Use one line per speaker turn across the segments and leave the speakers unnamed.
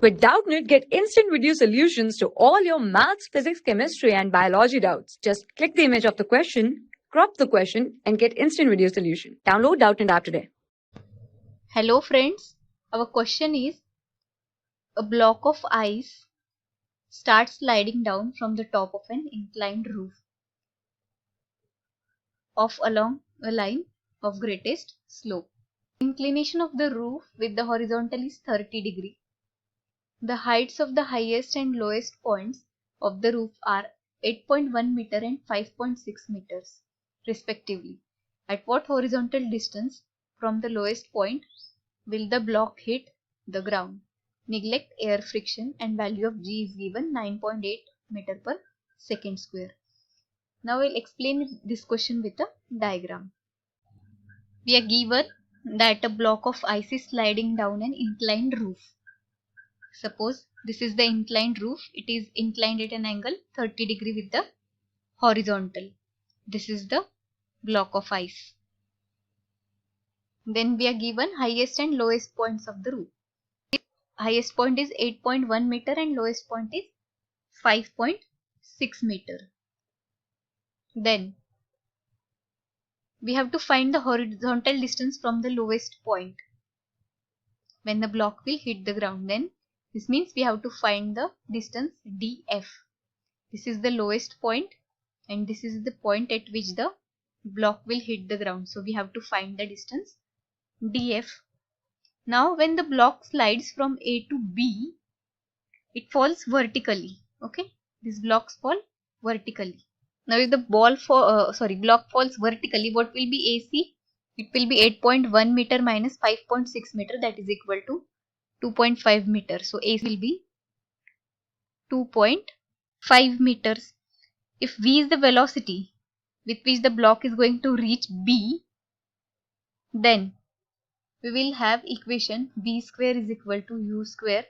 With Doubtnut, get instant video solutions to all your maths, physics, chemistry, and biology doubts. Just click the image of the question, crop the question, and get instant video solution. Download Doubtnut app today.
Hello friends, our question is, a block of ice starts sliding down from the top of an inclined roof along a line of greatest slope. Inclination of the roof with the horizontal is 30 degree. The heights of the highest and lowest points of the roof are 8.1 meter and 5.6 meters respectively. At what horizontal distance from the lowest point will the block hit the ground? Neglect air friction and value of G is given 9.8 meter per second square. Now we'll explain this question with a diagram. We are given that a block of ice is sliding down an inclined roof. Suppose this is the inclined roof. It is inclined at an angle 30 degree with the horizontal. This is the block of ice. Then we are given highest and lowest points of the roof. Highest point is 8.1 meter and lowest point is 5.6 meter. Then we have to find the horizontal distance from the lowest point when the block will hit the ground. Then this means we have to find the distance df. This is the lowest point and this is the point at which the block will hit the ground. So we have to find the distance df. Now when the block slides from A to B, it falls vertically. Okay, these blocks fall vertically. Now if the block falls vertically, what will be AC? It will be 8.1 meter minus 5.6 meter, that is equal to 2.5 meter. So AC will be 2.5 meters. If V is the velocity with which the block is going to reach B, then we will have equation V square is equal to U square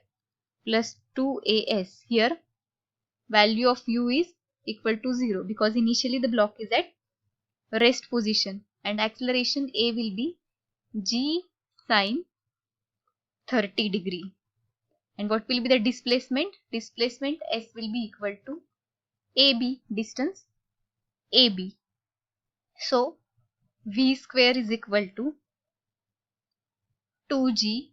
plus 2AS. Here value of U is equal to 0 because initially the block is at rest position, and acceleration A will be G sine 30 degree. And what will be the displacement? Displacement S will be equal to AB, distance AB. So V square is equal to 2G,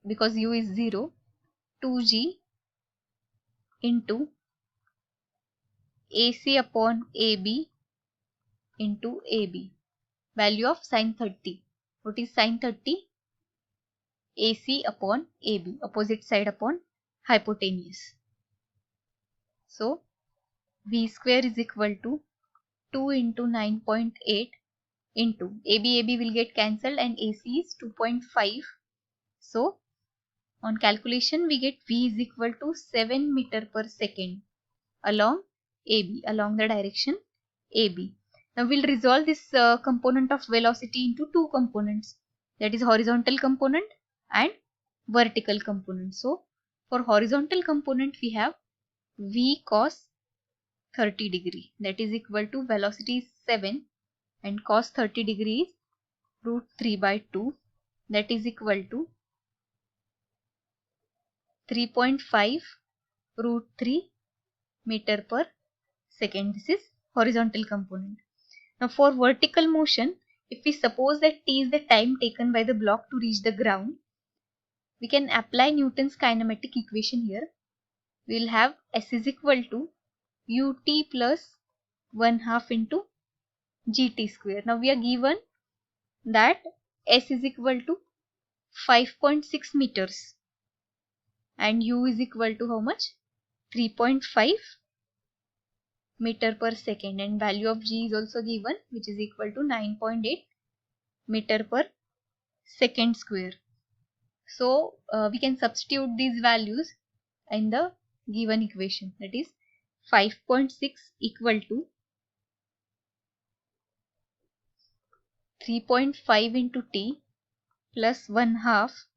because U is 0, 2G into AC upon AB into AB. Value of sine 30. What is sine 30? AC upon AB, opposite side upon hypotenuse. So V square is equal to 2 into 9.8 into AB will get cancelled and AC is 2.5. So on calculation we get V is equal to 7 meter per second along AB, along the direction AB. Now we'll resolve this component of velocity into two components, that is horizontal component and vertical component. So for horizontal component we have V cos 30 degree, that is equal to velocity is 7 and cos 30 degree is root 3 by 2, that is equal to 3.5 root 3 meter per second. This is horizontal component. Now for vertical motion, if we suppose that t is the time taken by the block to reach the ground, we can apply Newton's kinematic equation here. We will have S is equal to ut plus 1/2 into gt square. Now we are given that S is equal to 5.6 meters and u is equal to how much? 3.5 meter per second, and value of G is also given, which is equal to 9.8 meter per second square. So we can substitute these values in the given equation, that is 5.6 equal to 3.5 into t plus 1/2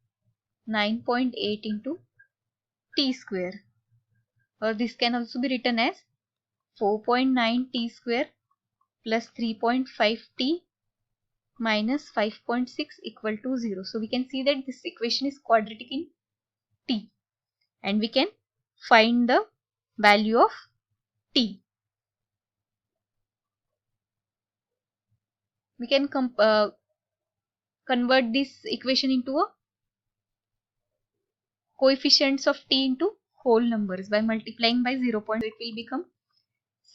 9.8 into t square, or this can also be written as 4.9 t square plus 3.5 t minus 5.6 equal to 0. So we can see that this equation is quadratic in t, and we can find the value of t. We can convert this equation into a coefficients of t into whole numbers by multiplying by 0. So it will become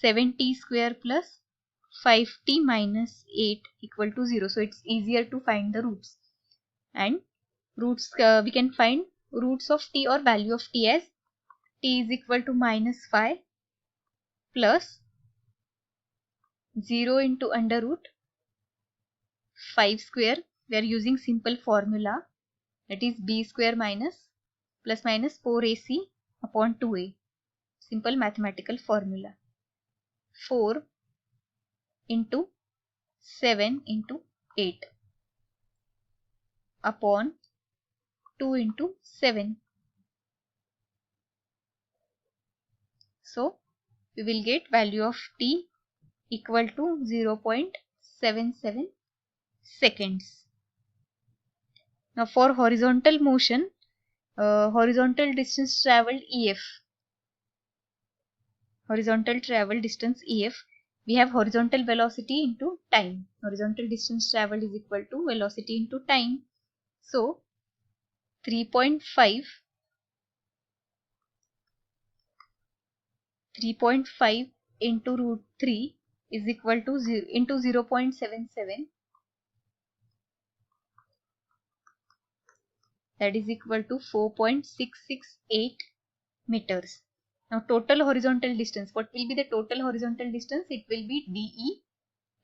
7t square plus 5t minus 8 equal to 0. So it's easier to find the roots. And roots, we can find roots of t or value of t as t is equal to minus 5 plus 0 into under root 5 square. We are using simple formula, that is b square minus plus minus 4ac upon 2a. Simple mathematical formula. 4 into 7 into 8 upon 2 into 7. So we will get value of t equal to 0.77 seconds. Now for horizontal motion, horizontal distance traveled EF. Horizontal travel distance EF. We have horizontal velocity into time. Horizontal distance traveled is equal to velocity into time. So 3.5 into root 3 is equal to 0 into 0.77, that is equal to 4.668 meters. Now total horizontal distance, what will be the total horizontal distance? It will be DE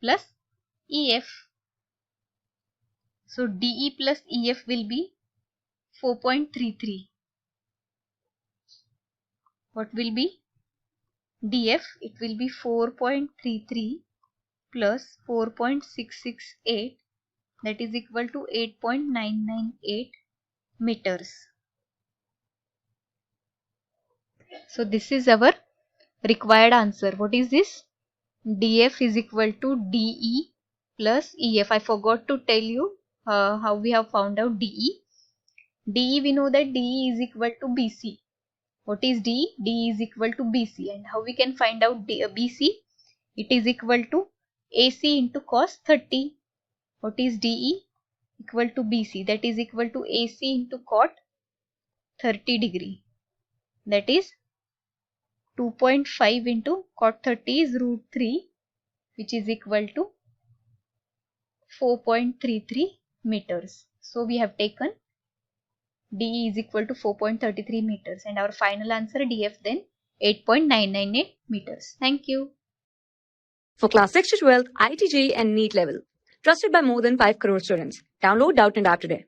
plus EF. So DE plus EF will be 4.33. What will be DF? It will be 4.33 plus 4.668, that is equal to 8.998 meters. So this is our required answer. What is this? DF is equal to DE plus EF. I forgot to tell you how we have found out DE. DE, we know that DE is equal to BC. What is DE? DE is equal to BC. And how we can find out BC? It is equal to AC into cos 30. What is DE? Equal to BC. That is equal to AC into cot 30 degree. That is 2.5 into cot 30 is root 3, which is equal to 4.33 meters. So we have taken DE is equal to 4.33 meters, and our final answer DF then 8.998 meters. Thank you.
For class 6 to 12, IIT JEE and NEET level. Trusted by more than 5 crore students. Download Doubtnut App today.